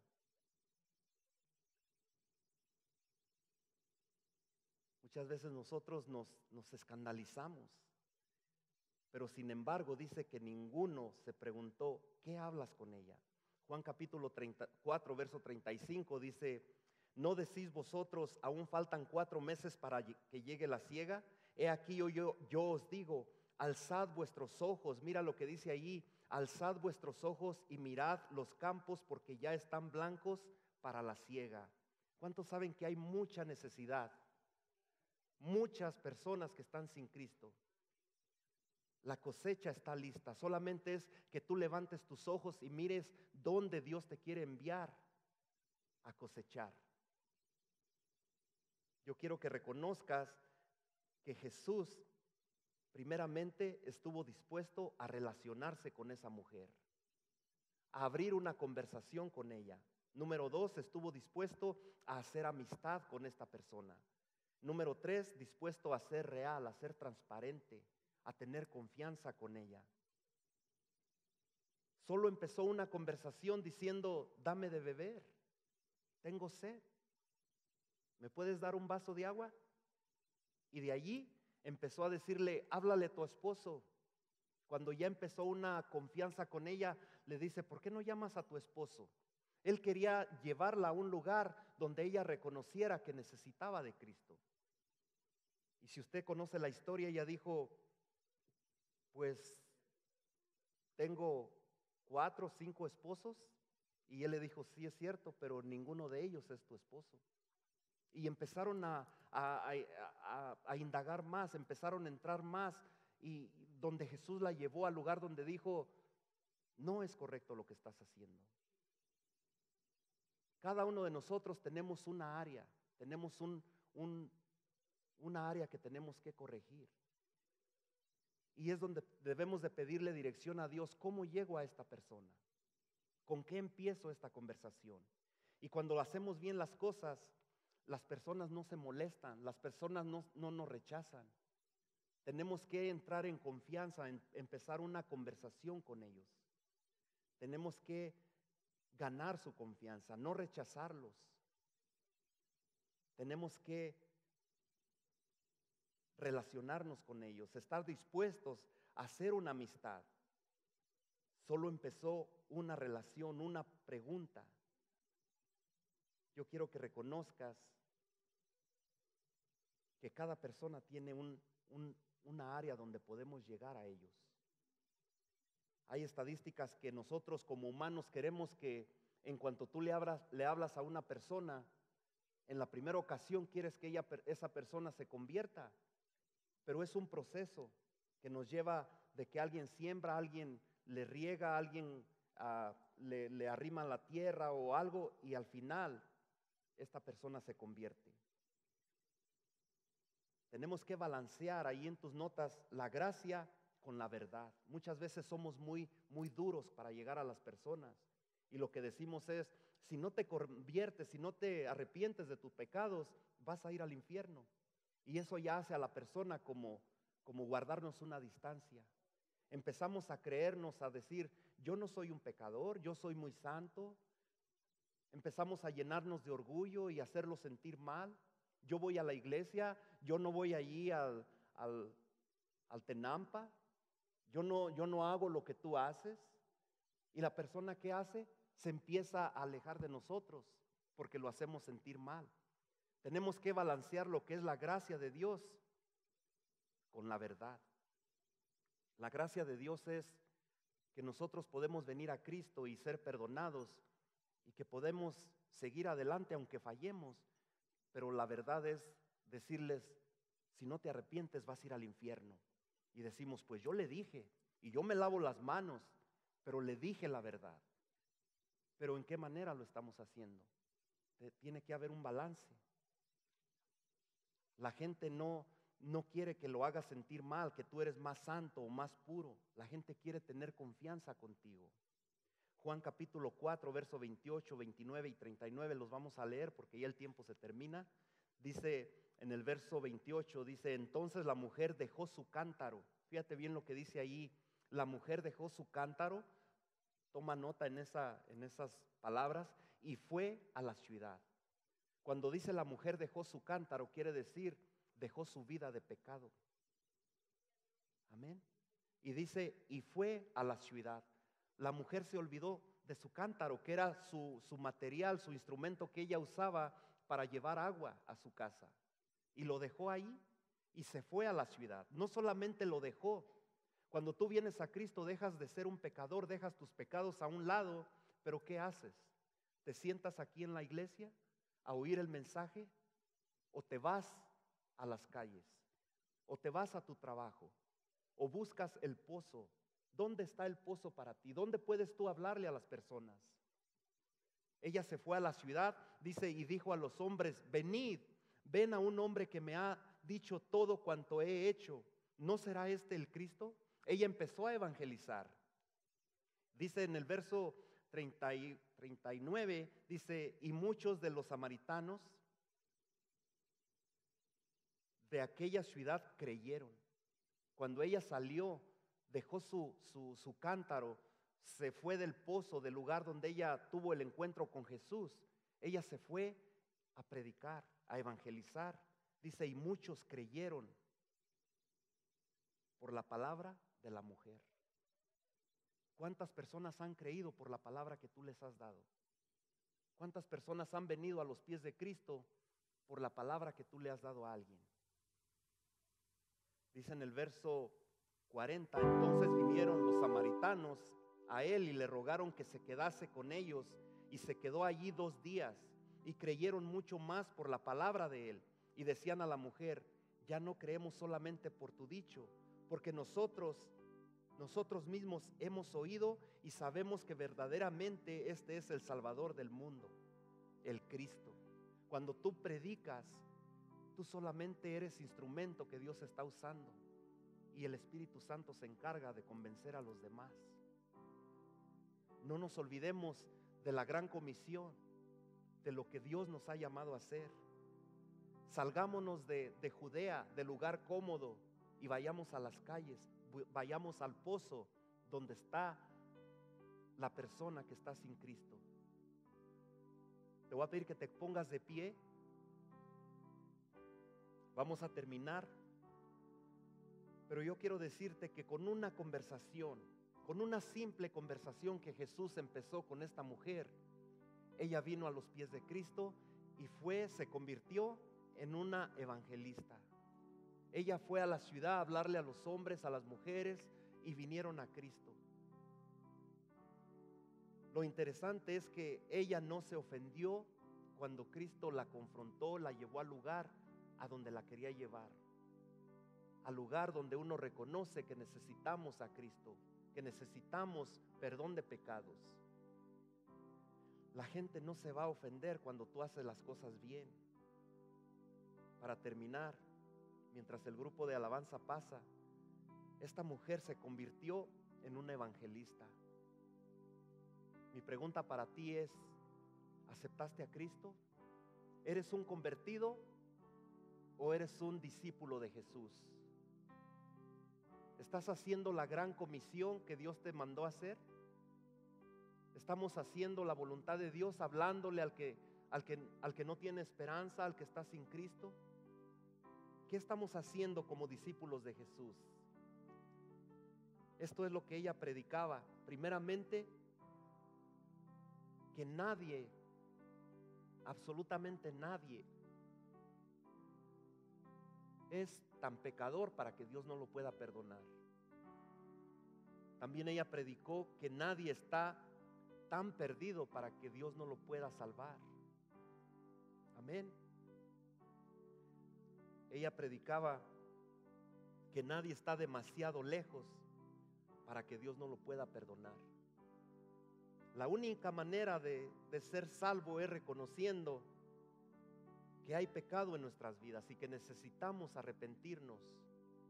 Muchas veces nosotros nos escandalizamos. Pero sin embargo dice que ninguno se preguntó, ¿qué hablas con ella? Juan capítulo 34, verso 35 dice, ¿no decís vosotros, aún faltan 4 meses para que llegue la siega? He aquí yo os digo, alzad vuestros ojos, mira lo que dice allí, alzad vuestros ojos y mirad los campos porque ya están blancos para la siega. ¿Cuántos saben que hay mucha necesidad? Muchas personas que están sin Cristo. La cosecha está lista, solamente es que tú levantes tus ojos y mires dónde Dios te quiere enviar a cosechar. Yo quiero que reconozcas que Jesús primeramente estuvo dispuesto a relacionarse con esa mujer, a abrir una conversación con ella. Número 2, estuvo dispuesto a hacer amistad con esta persona. Número 3, dispuesto a ser real, a ser transparente, a tener confianza con ella. Solo empezó una conversación diciendo, dame de beber, tengo sed, ¿me puedes dar un vaso de agua? Y de allí empezó a decirle, háblale a tu esposo. Cuando ya empezó una confianza con ella, le dice, ¿por qué no llamas a tu esposo? Él quería llevarla a un lugar donde ella reconociera que necesitaba de Cristo. Y si usted conoce la historia, ella dijo, pues tengo 4 o 5 esposos. Y él le dijo, sí es cierto, pero ninguno de ellos es tu esposo. Y empezaron a indagar más, empezaron a entrar más. Y donde Jesús la llevó al lugar donde dijo, no es correcto lo que estás haciendo. Cada uno de nosotros tenemos una área, tenemos una área que tenemos que corregir. Y es donde debemos de pedirle dirección a Dios. ¿Cómo llego a esta persona? ¿Con qué empiezo esta conversación? Y cuando hacemos bien las cosas, las personas no se molestan, las personas no nos rechazan. Tenemos que entrar en confianza, empezar una conversación con ellos. Tenemos que ganar su confianza, no rechazarlos. Tenemos que relacionarnos con ellos, estar dispuestos a hacer una amistad. Solo empezó una relación, una pregunta. Yo quiero que reconozcas que cada persona tiene una área donde podemos llegar a ellos. Hay estadísticas que nosotros como humanos queremos que en cuanto tú le hablas a una persona, en la primera ocasión quieres que esa persona se convierta, pero es un proceso que nos lleva de que alguien siembra, alguien le riega, alguien le arrima la tierra o algo y al final esta persona se convierte. Tenemos que balancear ahí en tus notas la gracia con la verdad. Muchas veces somos muy duros para llegar a las personas y lo que decimos es, si no te conviertes, si no te arrepientes de tus pecados, vas a ir al infierno. Y eso ya hace a la persona como guardarnos una distancia. Empezamos a creernos, a decir, yo no soy un pecador, yo soy muy santo. Empezamos a llenarnos de orgullo y hacerlo sentir mal. Yo voy a la iglesia, yo no voy allí al Tenampa, yo no hago lo que tú haces. Y la persona que hace se empieza a alejar de nosotros porque lo hacemos sentir mal. Tenemos que balancear lo que es la gracia de Dios con la verdad. La gracia de Dios es que nosotros podemos venir a Cristo y ser perdonados y que podemos seguir adelante aunque fallemos, pero la verdad es decirles, si no te arrepientes vas a ir al infierno. Y decimos, pues yo le dije y yo me lavo las manos, pero le dije la verdad. Pero ¿en qué manera lo estamos haciendo? Tiene que haber un balance. La gente no quiere que lo hagas sentir mal, que tú eres más santo o más puro. La gente quiere tener confianza contigo. Juan capítulo 4, verso 28, 29 y 39 los vamos a leer porque ya el tiempo se termina. Dice en el verso 28, dice, entonces la mujer dejó su cántaro. Fíjate bien lo que dice ahí, la mujer dejó su cántaro. Toma nota en esas palabras y fue a la ciudad. Cuando dice la mujer dejó su cántaro, quiere decir dejó su vida de pecado. Amén. Y dice, y fue a la ciudad. La mujer se olvidó de su cántaro, que era su material, su instrumento que ella usaba para llevar agua a su casa. Y lo dejó ahí y se fue a la ciudad. No solamente lo dejó. Cuando tú vienes a Cristo dejas de ser un pecador, dejas tus pecados a un lado, pero ¿qué haces? ¿Te sientas aquí en la iglesia a oír el mensaje? ¿O te vas a las calles? ¿O te vas a tu trabajo? ¿O buscas el pozo? ¿Dónde está el pozo para ti? ¿Dónde puedes tú hablarle a las personas? Ella se fue a la ciudad, dice, y dijo a los hombres, venid, ven a un hombre que me ha dicho todo cuanto he hecho. ¿No será este el Cristo? Ella empezó a evangelizar. Dice en el verso 39, dice, y muchos de los samaritanos de aquella ciudad creyeron. Cuando ella salió, dejó su cántaro, se fue del pozo, del lugar donde ella tuvo el encuentro con Jesús. Ella se fue a predicar, a evangelizar. Dice, y muchos creyeron. por la palabra de la mujer. ¿Cuántas personas han creído por la palabra que tú les has dado? ¿Cuántas personas han venido a los pies de Cristo por la palabra que tú le has dado a alguien? Dice en el verso 40, entonces vinieron los samaritanos a él y le rogaron que se quedase con ellos, y se quedó allí 2 días, y creyeron mucho más por la palabra de él, y decían a la mujer: ya no creemos solamente por tu dicho, porque nosotros mismos hemos oído y sabemos que verdaderamente este es el Salvador del mundo, el Cristo. Cuando tú predicas, tú solamente eres instrumento que Dios está usando, y el Espíritu Santo se encarga de convencer a los demás. No nos olvidemos de la gran comisión, de lo que Dios nos ha llamado a hacer. Salgámonos de Judea, del lugar cómodo, y vayamos a las calles, vayamos al pozo donde está la persona que está sin Cristo. Te voy a pedir que te pongas de pie. Vamos a terminar, pero yo quiero decirte que con una conversación, con una simple conversación que Jesús empezó con esta mujer, ella vino a los pies de Cristo y se convirtió en una evangelista. Ella fue a la ciudad a hablarle a los hombres, a las mujeres, y vinieron a Cristo. Lo interesante es que ella no se ofendió cuando Cristo la confrontó, la llevó al lugar a donde la quería llevar, al lugar donde uno reconoce que necesitamos a Cristo, que necesitamos perdón de pecados. La gente no se va a ofender cuando tú haces las cosas bien. Para terminar, mientras el grupo de alabanza pasa, esta mujer se convirtió en una evangelista. Mi pregunta para ti es: ¿aceptaste a Cristo? ¿Eres un convertido o eres un discípulo de Jesús? ¿Estás haciendo la gran comisión que Dios te mandó a hacer? ¿Estamos haciendo la voluntad de Dios, hablándole al que no tiene esperanza, al que está sin Cristo? ¿Qué estamos haciendo como discípulos de Jesús? Esto es lo que ella predicaba. Primeramente, que nadie, absolutamente nadie, es tan pecador para que Dios no lo pueda perdonar. También ella predicó que nadie está tan perdido para que Dios no lo pueda salvar. Amén. Ella predicaba que nadie está demasiado lejos para que Dios no lo pueda perdonar. La única manera de ser salvo es reconociendo que hay pecado en nuestras vidas y que necesitamos arrepentirnos.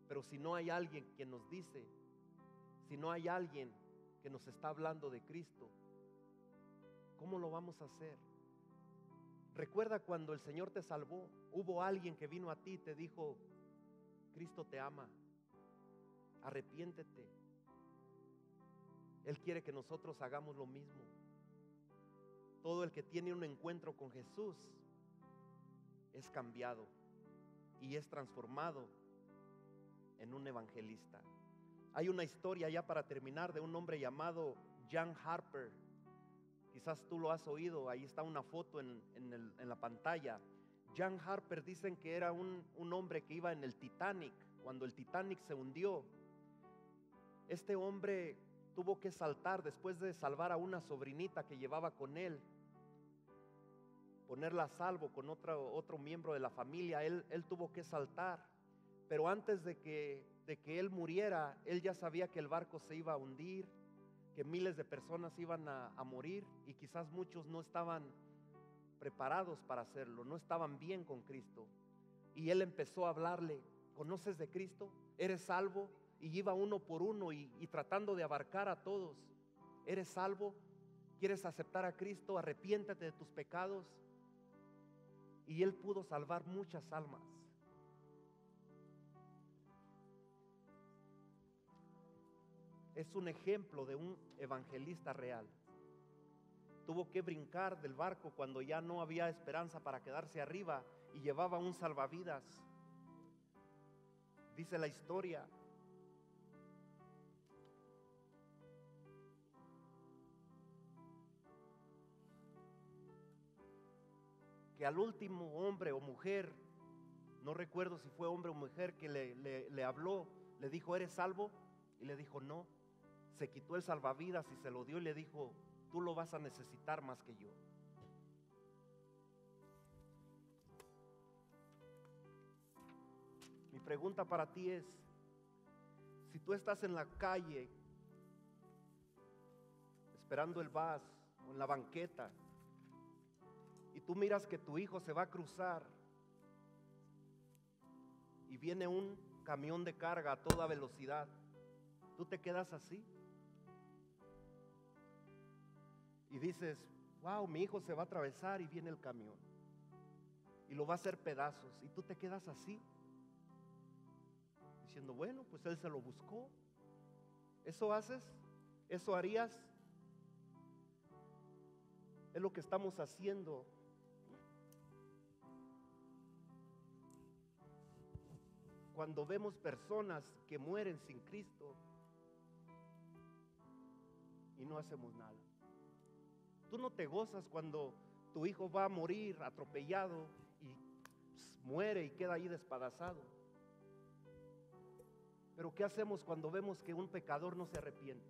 Pero si no hay alguien que nos dice, si no hay alguien que nos está hablando de Cristo, ¿cómo lo vamos a hacer? Recuerda cuando el Señor te salvó, hubo alguien que vino a ti y te dijo: Cristo te ama, arrepiéntete. Él quiere que nosotros hagamos lo mismo. Todo el que tiene un encuentro con Jesús es cambiado y es transformado en un evangelista. Hay una historia, ya para terminar, de un hombre llamado John Harper. Quizás tú lo has oído, ahí está una foto en la pantalla. John Harper, dicen que era un hombre que iba en el Titanic. Cuando el Titanic se hundió, este hombre tuvo que saltar después de salvar a una sobrinita que llevaba con él, ponerla a salvo con otro miembro de la familia. Él tuvo que saltar, pero antes de que él muriera, él ya sabía que el barco se iba a hundir, que miles de personas iban a morir, y quizás muchos no estaban preparados para hacerlo, no estaban bien con Cristo. Y él empezó a hablarle: ¿conoces de Cristo? ¿Eres salvo? Y iba uno por uno y tratando de abarcar a todos. ¿Eres salvo? ¿Quieres aceptar a Cristo? Arrepiéntate de tus pecados. Y él pudo salvar muchas almas. Es un ejemplo de un evangelista real. Tuvo que brincar del barco cuando ya no había esperanza para quedarse arriba, y llevaba un salvavidas. Dice la historia que al último hombre o mujer, no recuerdo si fue hombre o mujer, que le habló, le dijo, ¿eres salvo? Y le dijo, no. Se quitó el salvavidas y se lo dio y le dijo, tú lo vas a necesitar más que yo. Mi pregunta para ti es, si tú estás en la calle esperando el bus o en la banqueta y tú miras que tu hijo se va a cruzar y viene un camión de carga a toda velocidad, ¿tú te quedas así? Y dices, wow, mi hijo se va a atravesar y viene el camión y lo va a hacer pedazos, y tú te quedas así, diciendo, bueno, pues él se lo buscó. ¿Eso haces? ¿Eso harías? Es lo que estamos haciendo. Cuando vemos personas que mueren sin Cristo y no hacemos nada. Tú no te gozas cuando tu hijo va a morir atropellado y muere y queda ahí despedazado. Pero ¿qué hacemos cuando vemos que un pecador no se arrepiente?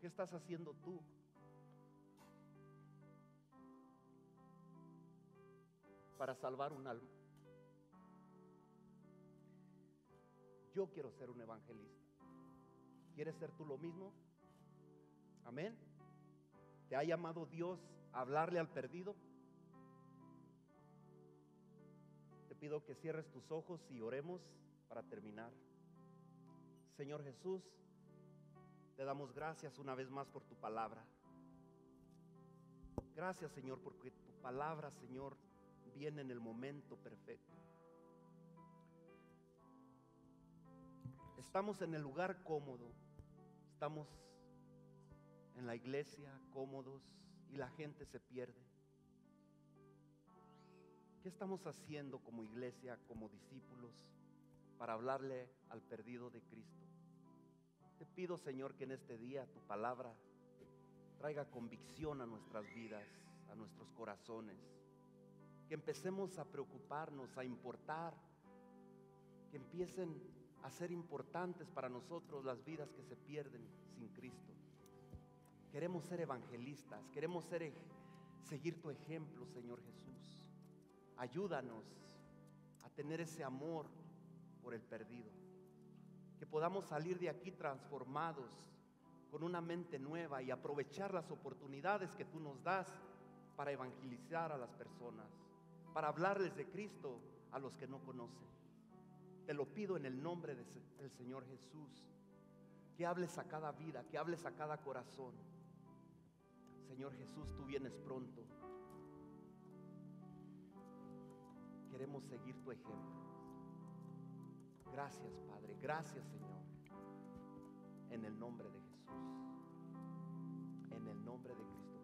¿Qué estás haciendo tú? Para salvar un alma. Yo quiero ser un evangelista. ¿Quieres ser tú lo mismo? Amén. ¿Te ha llamado Dios a hablarle al perdido? Te pido que cierres tus ojos y oremos para terminar. Señor Jesús, te damos gracias una vez más por tu palabra. Gracias, Señor, porque tu palabra, Señor, viene en el momento perfecto. Estamos en el lugar cómodo, estamos en la iglesia cómodos y la gente se pierde. ¿Qué estamos haciendo como iglesia, como discípulos, para hablarle al perdido de Cristo? Te pido, Señor, que en este día tu palabra traiga convicción a nuestras vidas, a nuestros corazones. Que empecemos a preocuparnos, a importar, que empiecen a ser importantes para nosotros las vidas que se pierden sin Cristo. Queremos ser evangelistas, queremos seguir tu ejemplo, Señor Jesús. Ayúdanos a tener ese amor por el perdido. Que podamos salir de aquí transformados, con una mente nueva y aprovechar las oportunidades que tú nos das para evangelizar a las personas, para hablarles de Cristo a los que no conocen. Te lo pido en el nombre del Señor Jesús, que hables a cada vida, que hables a cada corazón. Señor Jesús, tú vienes pronto. Queremos seguir tu ejemplo. Gracias, Padre. Gracias, Señor. En el nombre de Jesús. En el nombre de Cristo.